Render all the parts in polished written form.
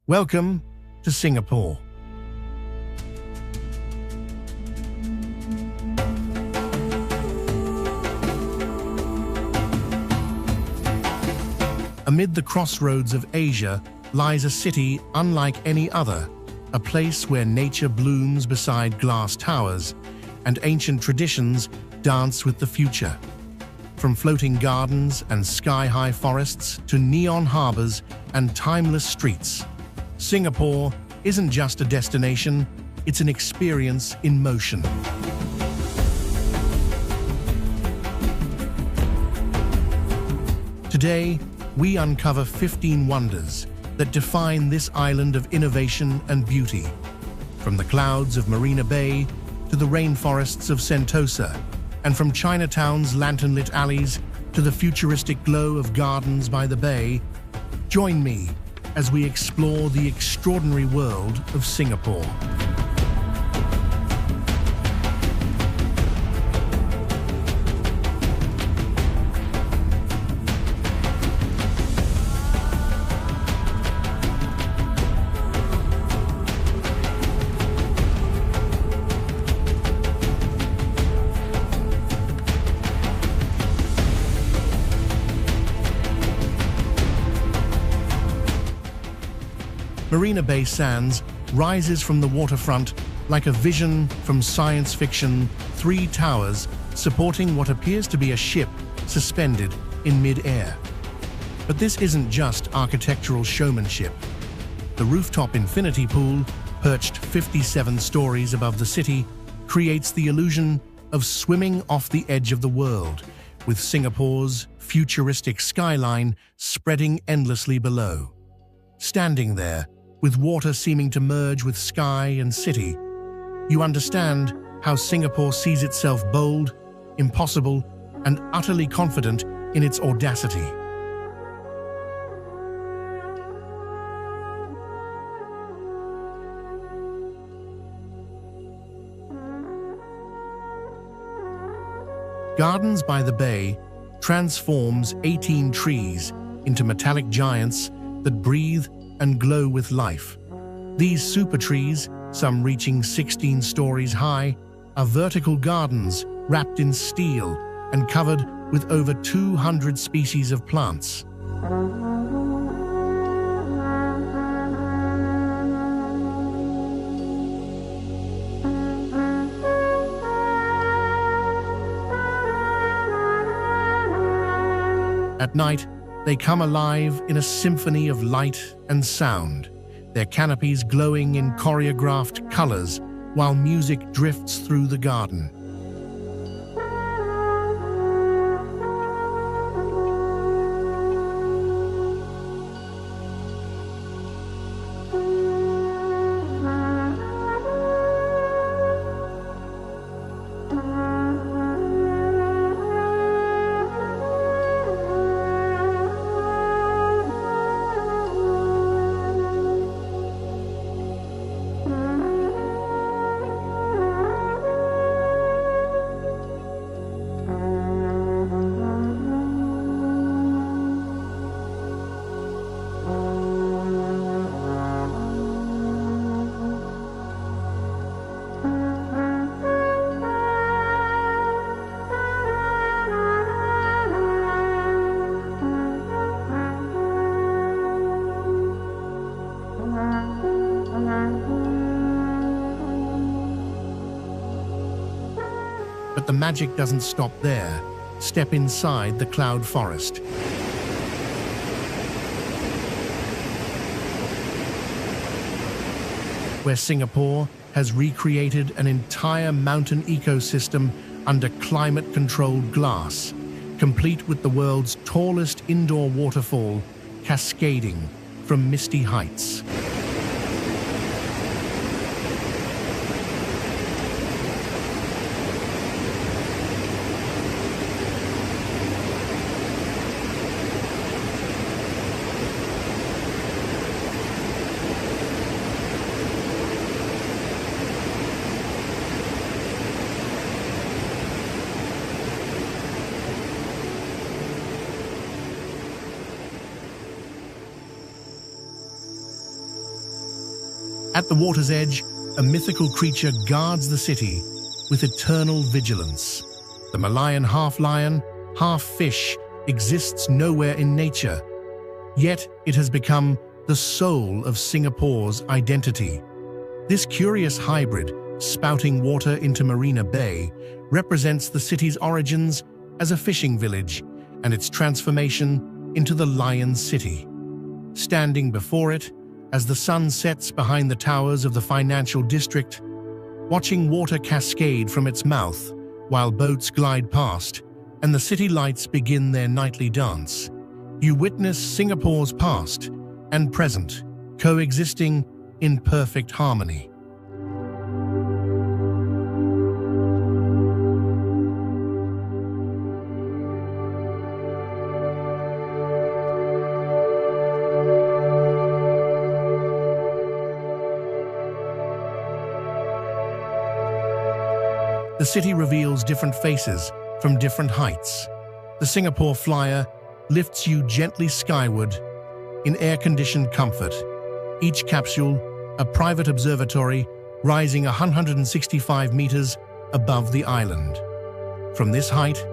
Welcome to Singapore. Amid the crossroads of Asia lies a city unlike any other, a place where nature blooms beside glass towers and ancient traditions dance with the future. From floating gardens and sky-high forests to neon harbors and timeless streets, Singapore isn't just a destination, it's an experience in motion. Today, we uncover 15 wonders that define this island of innovation and beauty. From the clouds of Marina Bay to the rainforests of Sentosa, and from Chinatown's lantern-lit alleys to the futuristic glow of gardens by the bay, join me as we explore the extraordinary world of Singapore. Marina Bay Sands rises from the waterfront like a vision from science fiction, three towers supporting what appears to be a ship suspended in mid-air. But this isn't just architectural showmanship. The rooftop infinity pool, perched 57 stories above the city, creates the illusion of swimming off the edge of the world, with Singapore's futuristic skyline spreading endlessly below. Standing there, with water seeming to merge with sky and city, you understand how Singapore sees itself bold, impossible, and utterly confident in its audacity. Gardens by the Bay transforms 18 trees into metallic giants that breathe and glow with life. These Supertrees, some reaching 16 stories high, are vertical gardens wrapped in steel and covered with over 200 species of plants. At night, they come alive in a symphony of light and sound, their canopies glowing in choreographed colors while music drifts through the garden. But the magic doesn't stop there. Step inside the cloud forest. Where Singapore has recreated an entire mountain ecosystem under climate-controlled glass, complete with the world's tallest indoor waterfall cascading from misty heights. At the water's edge, a mythical creature guards the city with eternal vigilance. The Merlion half-lion, half-fish exists nowhere in nature, yet it has become the soul of Singapore's identity. This curious hybrid, spouting water into Marina Bay, represents the city's origins as a fishing village and its transformation into the Lion City. Standing before it, as the sun sets behind the towers of the financial district, watching water cascade from its mouth while boats glide past and the city lights begin their nightly dance, you witness Singapore's past and present coexisting in perfect harmony. The city reveals different faces from different heights. The Singapore Flyer lifts you gently skyward in air-conditioned comfort. Each capsule, a private observatory rising 165 meters above the island. From this height,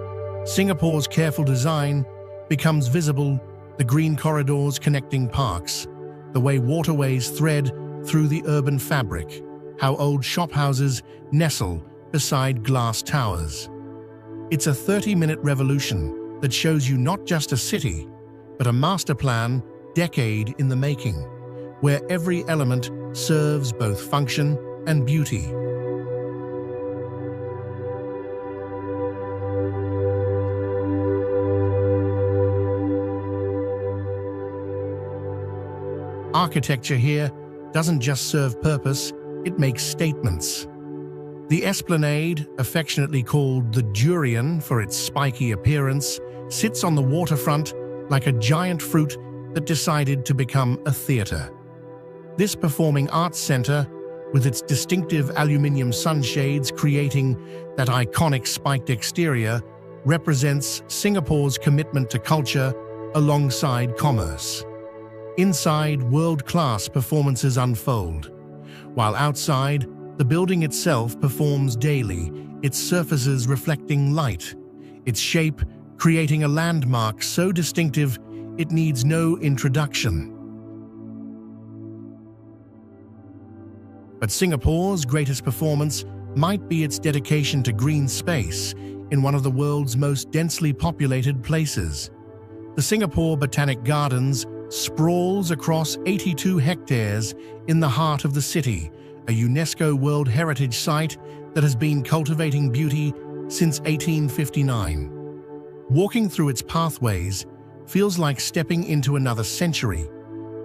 Singapore's careful design becomes visible, the green corridors connecting parks, the way waterways thread through the urban fabric, how old shophouses nestle beside glass towers. It's a 30-minute revolution that shows you not just a city, but a master plan decade in the making, where every element serves both function and beauty. Architecture here doesn't just serve purpose, it makes statements. The Esplanade, affectionately called the durian for its spiky appearance, sits on the waterfront like a giant fruit that decided to become a theater. This performing arts center, with its distinctive aluminium sunshades creating that iconic spiked exterior, represents Singapore's commitment to culture alongside commerce. Inside, world-class performances unfold, while outside, the building itself performs daily, its surfaces reflecting light, its shape creating a landmark so distinctive it needs no introduction. But Singapore's greatest performance might be its dedication to green space in one of the world's most densely populated places. The Singapore Botanic Gardens sprawls across 82 hectares in the heart of the city, a UNESCO World Heritage Site that has been cultivating beauty since 1859. Walking through its pathways feels like stepping into another century.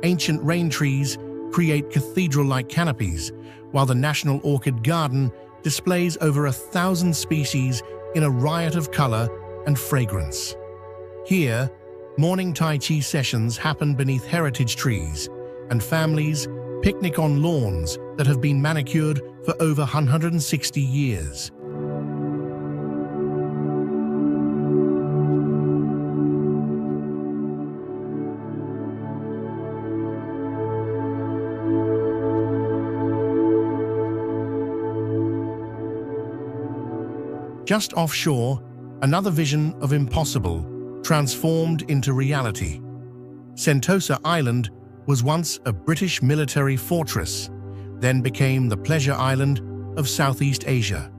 Ancient rain trees create cathedral-like canopies, while the National Orchid Garden displays over 1,000 species in a riot of color and fragrance. Here, morning Tai Chi sessions happen beneath heritage trees, and families picnic on lawns that have been manicured for over 160 years. Just offshore, another vision of impossible transformed into reality. Sentosa Island was once a British military fortress, then became the pleasure island of Southeast Asia.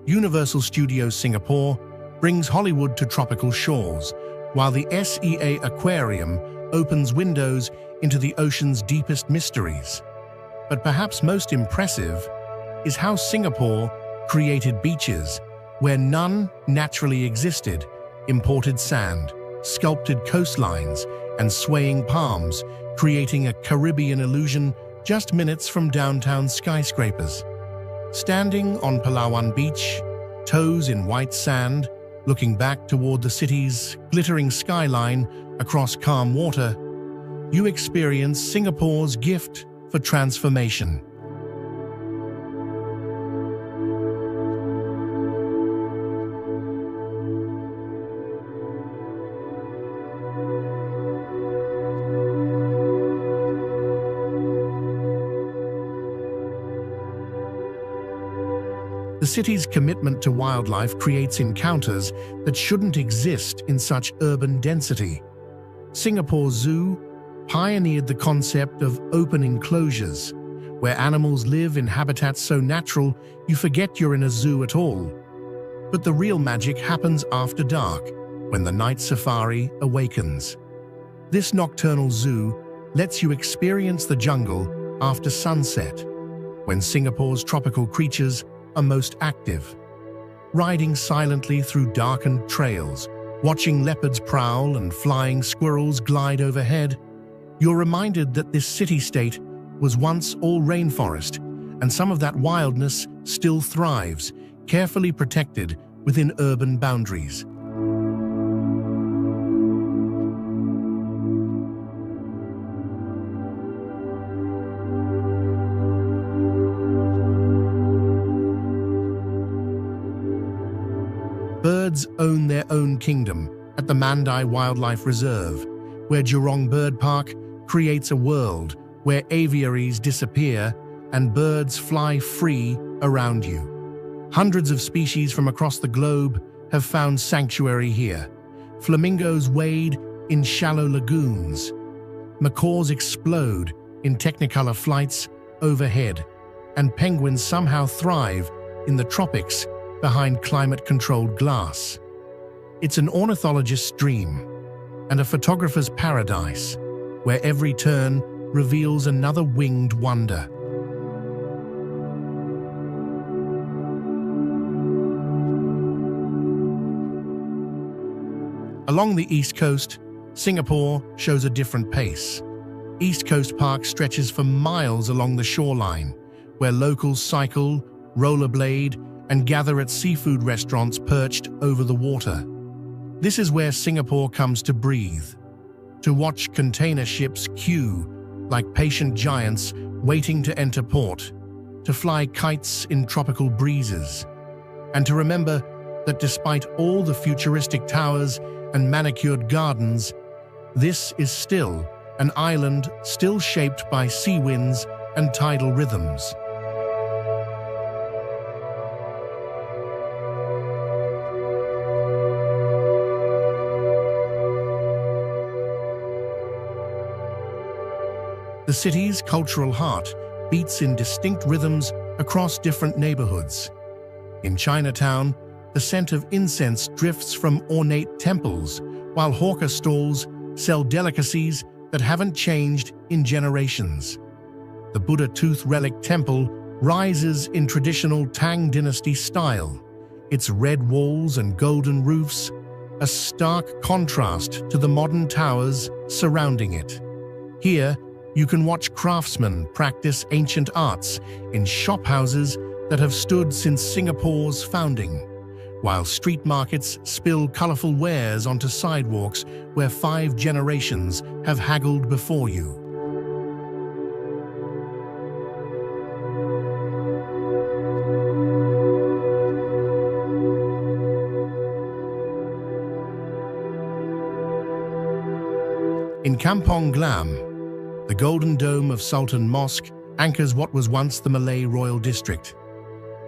Universal Studios Singapore brings Hollywood to tropical shores, while the SEA Aquarium opens windows into the ocean's deepest mysteries. But perhaps most impressive is how Singapore created beaches where none naturally existed, imported sand, sculpted coastlines, and swaying palms, creating a Caribbean illusion just minutes from downtown skyscrapers. Standing on Palawan Beach, toes in white sand, looking back toward the city's glittering skyline across calm water, you experience Singapore's gift for transformation. The city's commitment to wildlife creates encounters that shouldn't exist in such urban density. Singapore Zoo pioneered the concept of open enclosures, where animals live in habitats so natural you forget you're in a zoo at all. But the real magic happens after dark, when the night safari awakens. This nocturnal zoo lets you experience the jungle after sunset, when Singapore's tropical creatures are most active. Riding silently through darkened trails, watching leopards prowl and flying squirrels glide overhead, you're reminded that this city-state was once all rainforest, and some of that wildness still thrives, carefully protected within urban boundaries. Birds own their own kingdom at the Mandai Wildlife Reserve, where Jurong Bird Park creates a world where aviaries disappear and birds fly free around you. Hundreds of species from across the globe have found sanctuary here. Flamingos wade in shallow lagoons. Macaws explode in technicolor flights overhead, and penguins somehow thrive in the tropics behind climate-controlled glass. It's an ornithologist's dream and a photographer's paradise, where every turn reveals another winged wonder. Along the East Coast, Singapore shows a different pace. East Coast Park stretches for miles along the shoreline, where locals cycle, rollerblade, and gather at seafood restaurants perched over the water. This is where Singapore comes to breathe, to watch container ships queue like patient giants waiting to enter port, to fly kites in tropical breezes, and to remember that despite all the futuristic towers and manicured gardens, this is still an island still shaped by sea winds and tidal rhythms. The city's cultural heart beats in distinct rhythms across different neighborhoods. In Chinatown, the scent of incense drifts from ornate temples, while hawker stalls sell delicacies that haven't changed in generations. The Buddha Tooth Relic Temple rises in traditional Tang Dynasty style, its red walls and golden roofs a stark contrast to the modern towers surrounding it. Here, you can watch craftsmen practice ancient arts in shophouses that have stood since Singapore's founding, while street markets spill colorful wares onto sidewalks where 5 generations have haggled before you. In Kampong Glam, the Golden Dome of Sultan Mosque anchors what was once the Malay Royal District.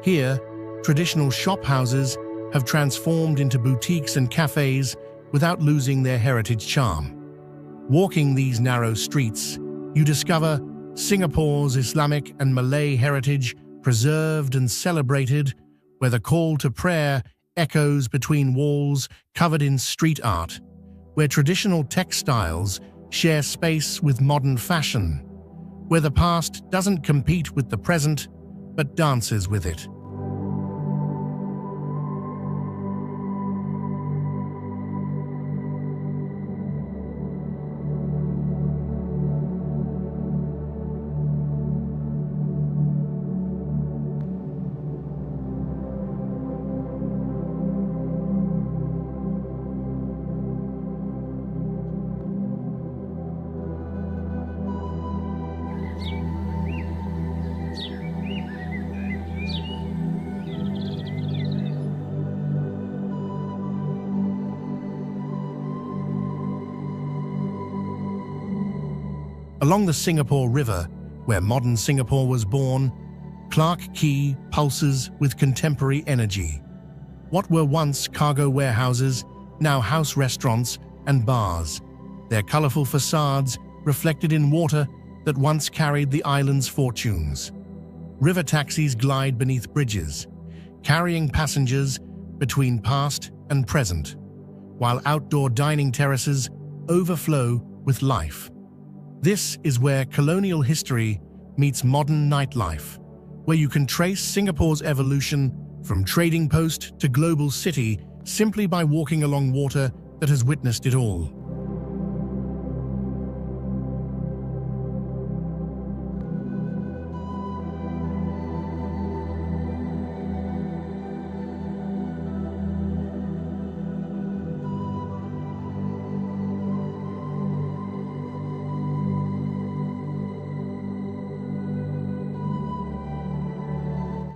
Here, traditional shophouses have transformed into boutiques and cafes without losing their heritage charm. Walking these narrow streets, you discover Singapore's Islamic and Malay heritage preserved and celebrated, where the call to prayer echoes between walls covered in street art, where traditional textiles share space with modern fashion, where the past doesn't compete with the present, but dances with it. Along the Singapore River, where modern Singapore was born, Clark Quay pulses with contemporary energy. What were once cargo warehouses, now house restaurants and bars, their colorful facades reflected in water that once carried the island's fortunes. River taxis glide beneath bridges, carrying passengers between past and present, while outdoor dining terraces overflow with life. This is where colonial history meets modern nightlife, where you can trace Singapore's evolution from trading post to global city simply by walking along water that has witnessed it all.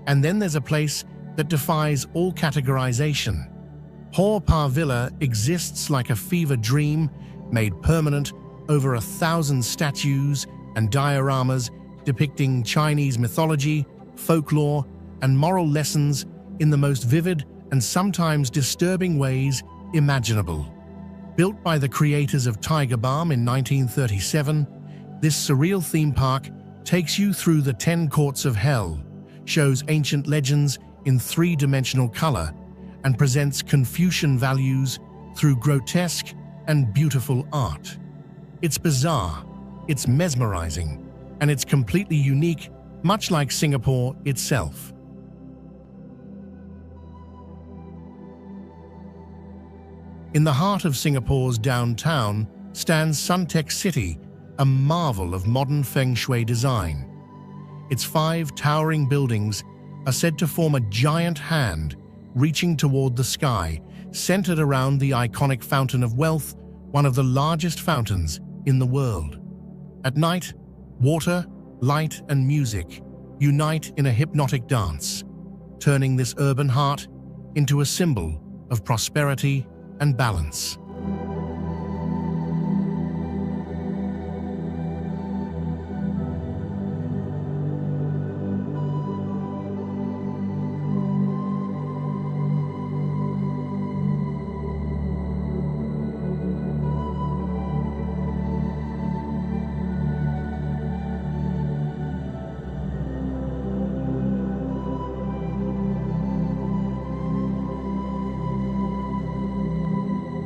And then there's a place that defies all categorization. Haw Par Villa exists like a fever dream made permanent over 1,000 statues and dioramas depicting Chinese mythology, folklore, and moral lessons in the most vivid and sometimes disturbing ways imaginable. Built by the creators of Tiger Balm in 1937, this surreal theme park takes you through the 10 courts of hell, shows ancient legends in three-dimensional color, and presents Confucian values through grotesque and beautiful art. It's bizarre, it's mesmerizing, and it's completely unique, much like Singapore itself. In the heart of Singapore's downtown stands Suntec City, a marvel of modern feng shui design. Its 5 towering buildings are said to form a giant hand reaching toward the sky, centered around the iconic Fountain of Wealth, one of the largest fountains in the world. At night, water, light, and music unite in a hypnotic dance, turning this urban heart into a symbol of prosperity and balance.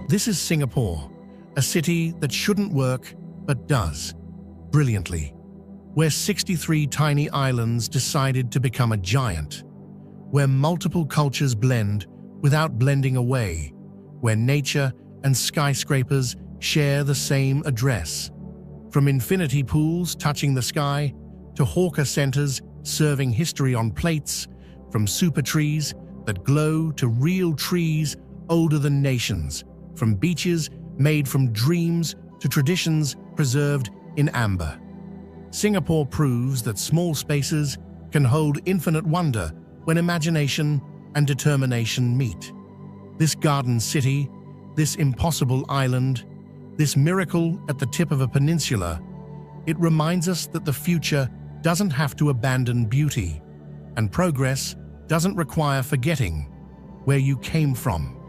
This is Singapore, a city that shouldn't work but does, brilliantly, where 63 tiny islands decided to become a giant, where multiple cultures blend without blending away, where nature and skyscrapers share the same address. From infinity pools touching the sky to hawker centers serving history on plates, from Supertrees that glow to real trees older than nations, from beaches made from dreams to traditions preserved in amber. Singapore proves that small spaces can hold infinite wonder when imagination and determination meet. This garden city, this impossible island, this miracle at the tip of a peninsula, it reminds us that the future doesn't have to abandon beauty, and progress doesn't require forgetting where you came from.